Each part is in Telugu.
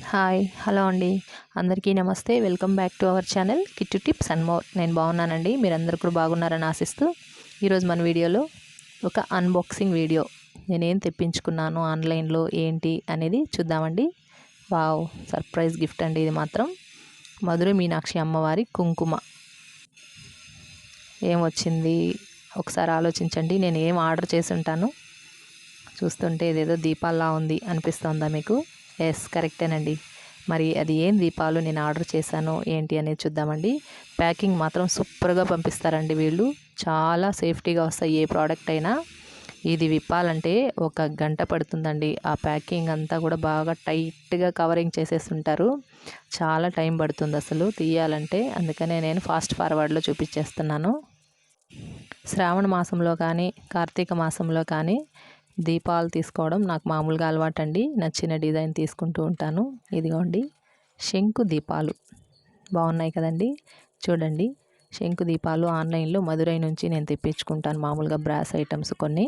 హాయ్ హలో అండి, అందరికీ నమస్తే. Welcome back to our channel Kittu tips and more. నేను బాగున్నానండి, మీరందరూ కూడా బాగున్నారని ఆశిస్తూ ఈరోజు మన వీడియోలో ఒక అన్బాక్సింగ్ వీడియో. నేనేం తెప్పించుకున్నాను ఆన్లైన్లో ఏంటి అనేది చూద్దామండి. వావ్, సర్ప్రైజ్ గిఫ్ట్ అండి ఇది మాత్రం. మధుర మీనాక్షి అమ్మవారి కుంకుమ ఏమొచ్చింది ఒకసారి ఆలోచించండి. నేను ఏం ఆర్డర్ చేసి ఉంటాను, చూస్తుంటే ఇదేదో దీపాల్లా ఉంది అనిపిస్తుందా మీకు? ఎస్, కరెక్టేనండి. మరి అది ఏం దీపాలు నేను ఆర్డర్ చేశానో ఏంటి అనేది చూద్దామండి. ప్యాకింగ్ మాత్రం సూపర్గా పంపిస్తారండి వీళ్ళు. చాలా సేఫ్టీగా వస్తాయి ఏ ప్రోడక్ట్ అయినా. ఇది విప్పాలంటే 1 గంట పడుతుందండి. ఆ ప్యాకింగ్ అంతా కూడా బాగా టైట్గా కవరింగ్ చేసేస్తుంటారు. చాలా టైం పడుతుంది అసలు తీయాలంటే. అందుకనే నేను ఫాస్ట్ ఫార్వర్డ్లో చూపించేస్తున్నాను. శ్రావణ మాసంలో కానీ కార్తీక మాసంలో కానీ దీపాలు తీసుకోవడం నాకు మామూలుగా అలవాటండి. నచ్చిన డిజైన్ తీసుకుంటూ ఉంటాను. ఇదిగోండి శంకు దీపాలు బాగున్నాయి కదండి. చూడండి, శంకు దీపాలు ఆన్లైన్లో మదురై నుంచి నేను తెప్పించుకుంటాను. మామూలుగా బ్రాస్ ఐటమ్స్ కొన్ని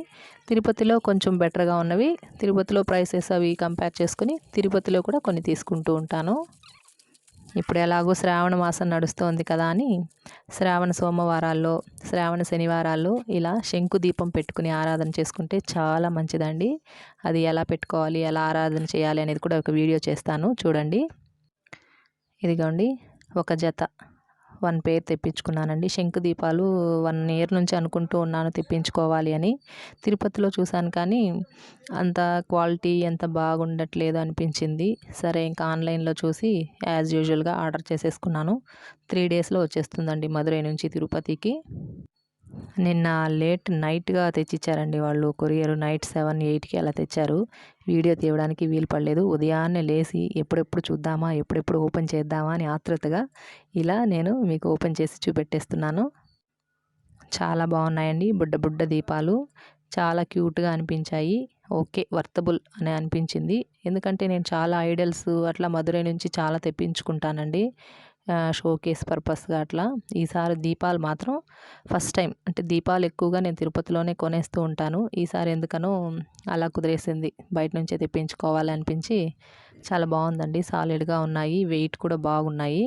తిరుపతిలో కొంచెం బెటర్గా ఉన్నవి, తిరుపతిలో ప్రైసెస్ అవి కంపేర్ చేసుకుని తిరుపతిలో కూడా కొన్ని తీసుకుంటూ ఉంటాను. ఇప్పుడు ఎలాగో శ్రావణ మాసం నడుస్తోంది కదా అని శ్రావణ సోమవారాల్లో, శ్రావణ శనివారాల్లో ఇలా శంకు దీపం పెట్టుకుని ఆరాధన చేసుకుంటే చాలా మంచిదండి. అది ఎలా పెట్టుకోవాలి, ఎలా ఆరాధన చేయాలి అనేది కూడా ఒక వీడియో చేస్తాను చూడండి. ఇదిగోండి ఒక జత 1 పేర్ తెప్పించుకున్నానండి. శంకు దీపాలు 1 ఇయర్ నుంచి అనుకుంటూ ఉన్నాను తెప్పించుకోవాలి అని. తిరుపతిలో చూశాను కానీ అంత క్వాలిటీ ఎంత బాగుండట్లేదు అనిపించింది. సరే ఇంకా ఆన్లైన్లో చూసి యాజ్ యూజువల్గా ఆర్డర్ చేసేసుకున్నాను. 3 డేస్లో వచ్చేస్తుందండి మదురై నుంచి తిరుపతికి. నిన్న లేట్ నైట్గా తెచ్చిచ్చారండి వాళ్ళు. కొరియర్ నైట్ 7, 8కి అలా తెచ్చారు. వీడియో తీయడానికి వీలు పడలేదు. ఉదయాన్నే లేచి ఎప్పుడెప్పుడు చూద్దామా, ఎప్పుడెప్పుడు ఓపెన్ చేద్దామా అని ఆతృతగా ఇలా నేను మీకు ఓపెన్ చేసి చూపెట్టేస్తున్నాను. చాలా బాగున్నాయండి. బుడ్డ బుడ్డ దీపాలు చాలా క్యూట్గా అనిపించాయి. ఓకే, వర్తబుల్ అని అనిపించింది. ఎందుకంటే నేను చాలా ఐడల్స్ అట్లా మదురై నుంచి చాలా తెప్పించుకుంటానండి, షోకేస్ పర్పస్గా అట్లా. ఈసారి దీపాలు మాత్రం ఫస్ట్ టైం, అంటే దీపాలు ఎక్కువగా నేను తిరుపతిలోనే కొనేస్తూ ఉంటాను. ఈసారి ఎందుకనో అలా కుదిరేసింది, బయట నుంచే తెప్పించుకోవాలి అనిపించి. చాలా బాగుందండి, సాలిడ్గా ఉన్నాయి, వెయిట్ కూడా బాగున్నాయి.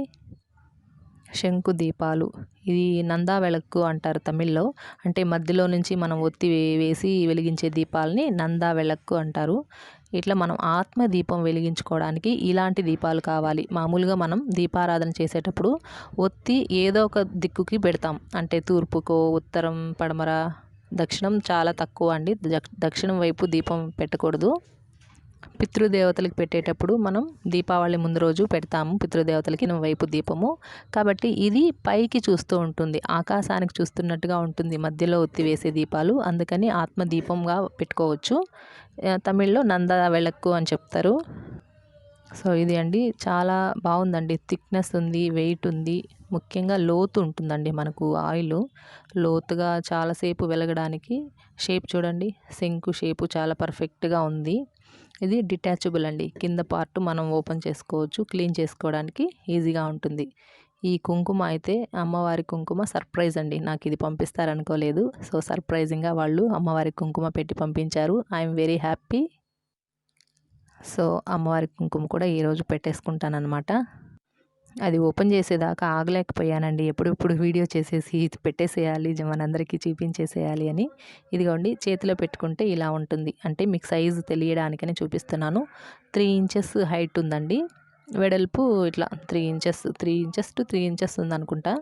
శంకు దీపాలు, ఇది నందా వెళక్కు అంటారు తమిళ్లో. అంటే మధ్యలో నుంచి మనం ఒత్తి వేసి వెలిగించే దీపాలని నందా వెళక్కు అంటారు. ఇట్లా మనం ఆత్మ దీపం వెలిగించుకోవడానికి ఇలాంటి దీపాలు కావాలి. మామూలుగా మనం దీపారాధన చేసేటప్పుడు ఒత్తి ఏదో ఒక దిక్కుకి పెడతాం. అంటే తూర్పుకో, ఉత్తరం, పడమర, దక్షిణం చాలా తక్కువ అండి. దక్షిణం వైపు దీపం పెట్టకూడదు. పితృదేవతలకు పెట్టేటప్పుడు మనం దీపావళి ముందు రోజు పెడతాము పితృదేవతలకి వైపు దీపము. కాబట్టి ఇది పైకి చూస్తూ ఉంటుంది, ఆకాశానికి చూస్తున్నట్టుగా ఉంటుంది మధ్యలో ఒత్తి వేసే దీపాలు. అందుకని ఆత్మ దీపంగా పెట్టుకోవచ్చు. తమిళ్లో నంద వెళక్కు అని చెప్తారు. సో ఇది అండి, చాలా బాగుందండి. థిక్నెస్ ఉంది, వెయిట్ ఉంది, ముఖ్యంగా లోతు ఉంటుందండి. మనకు ఆయిల్ లోతుగా చాలాసేపు వెలగడానికి. షేప్ చూడండి, శంకు షేపు చాలా పర్ఫెక్ట్గా ఉంది. ఇది డిటాచబుల్ అండి, కింద పార్ట్ మనం ఓపెన్ చేసుకోవచ్చు, క్లీన్ చేసుకోవడానికి ఈజీగా ఉంటుంది. ఈ కుంకుమ అయితే అమ్మవారి కుంకుమ సర్ప్రైజ్ అండి. నాకు ఇది పంపిస్తారనుకోలేదు. సో సర్ప్రైజింగ్గా వాళ్ళు అమ్మవారి కుంకుమ పెట్టి పంపించారు. I'm very happy. సో అమ్మవారి కుంకుమ కూడా ఈరోజు పెట్టేసుకుంటానన్నమాట. అది ఓపెన్ చేసేదాకా ఆగలేకపోయానండి. ఎప్పుడెప్పుడు వీడియో చేసేసి ఇది పెట్టేసేయాలి, మనందరికీ చూపించేసేయాలి అని. ఇదిగోండి చేతిలో పెట్టుకుంటే ఇలా ఉంటుంది. అంటే మీకు సైజు తెలియడానికని చూపిస్తున్నాను. 3 ఇంచెస్ హైట్ ఉందండి, వెడల్పు ఇట్లా 3 ఇంచెస్ టు 3 ఇంచెస్ ఉందనుకుంటా.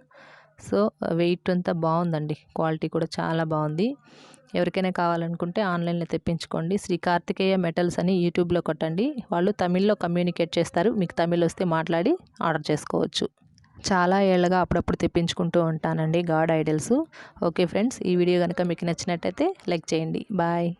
సో వెయిట్ అంతా బాగుందండి, క్వాలిటీ కూడా చాలా బాగుంది. ఎవరికైనా కావాలనుకుంటే ఆన్లైన్లో తెప్పించుకోండి. శ్రీ కార్తికేయ మెటల్స్ అని యూట్యూబ్లో కొట్టండి, వాళ్ళు తమిళ్లో కమ్యూనికేట్ చేస్తారు. మీకు తమిళ్ వస్తే మాట్లాడి ఆర్డర్ చేసుకోవచ్చు. చాలా ఏళ్ళగా అప్పుడప్పుడు తెప్పించుకుంటూ ఉంటానండి గాడ్ ఐడల్స్. ఓకే ఫ్రెండ్స్, ఈ వీడియో కనుక మీకు నచ్చినట్టయితే లైక్ చేయండి. బాయ్.